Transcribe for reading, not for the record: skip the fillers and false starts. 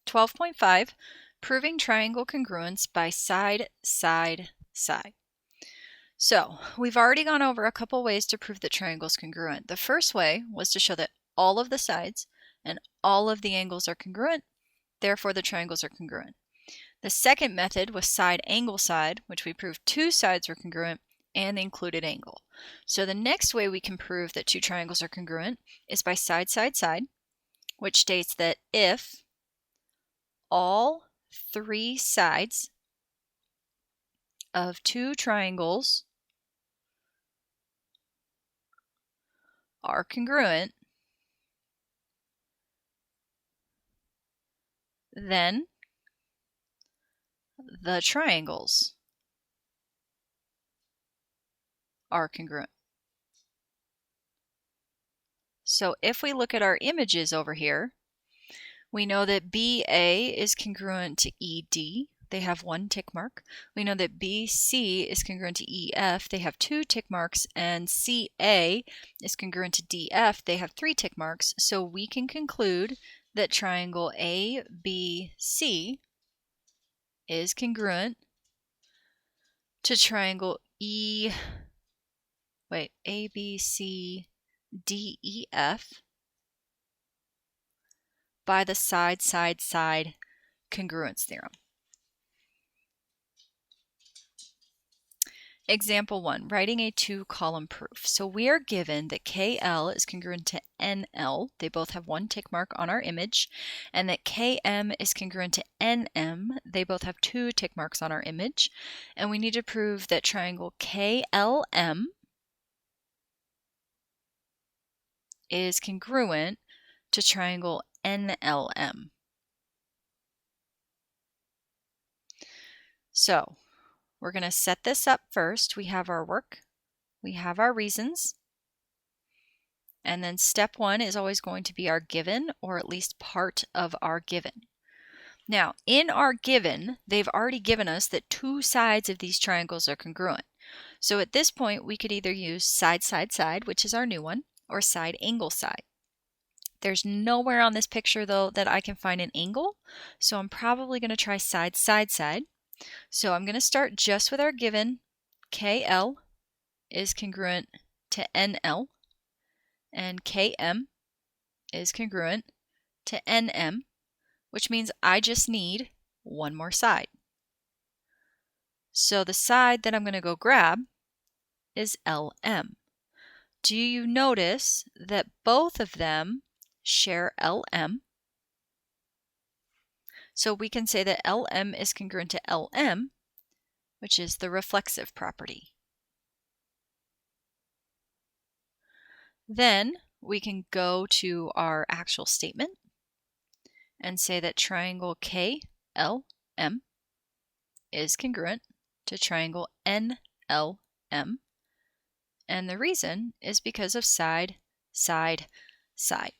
12.5, proving triangle congruence by side, side, side. So we've already gone over a couple ways to prove that triangles congruent. The first way was to show that all of the sides and all of the angles are congruent, therefore the triangles are congruent. The second method was side angle side, which we proved two sides were congruent and the included angle. So the next way we can prove that two triangles are congruent is by side, side, side, which states that if all three sides of two triangles are congruent, then the triangles are congruent. So if we look at our images over here, we know that BA is congruent to ED. They have one tick mark. We know that BC is congruent to EF. They have two tick marks. And CA is congruent to DF. They have three tick marks. So we can conclude that triangle ABC is congruent to triangle ABCDEF by the side, side, side congruence theorem. Example 1, writing a two-column proof. So we are given that KL is congruent to NL. They both have one tick mark on our image. And that KM is congruent to NM. They both have two tick marks on our image. And we need to prove that triangle KLM is congruent to triangle NLM. So we're going to set this up first. We have our work, we have our reasons, and then step 1 is always going to be our given, or at least part of our given. Now, in our given, they've already given us that two sides of these triangles are congruent. So at this point, we could either use side, side, side, which is our new one, or side, angle, side. There's nowhere on this picture, though, that I can find an angle, so I'm probably going to try side, side, side. So I'm going to start just with our given. KL is congruent to NL, and KM is congruent to NM, which means I just need one more side. So the side that I'm going to go grab is LM. Do you notice that both of them share LM? So we can say that LM is congruent to LM, which is the reflexive property. Then we can go to our actual statement and say that triangle KLM is congruent to triangle NLM. And the reason is because of side, side, side.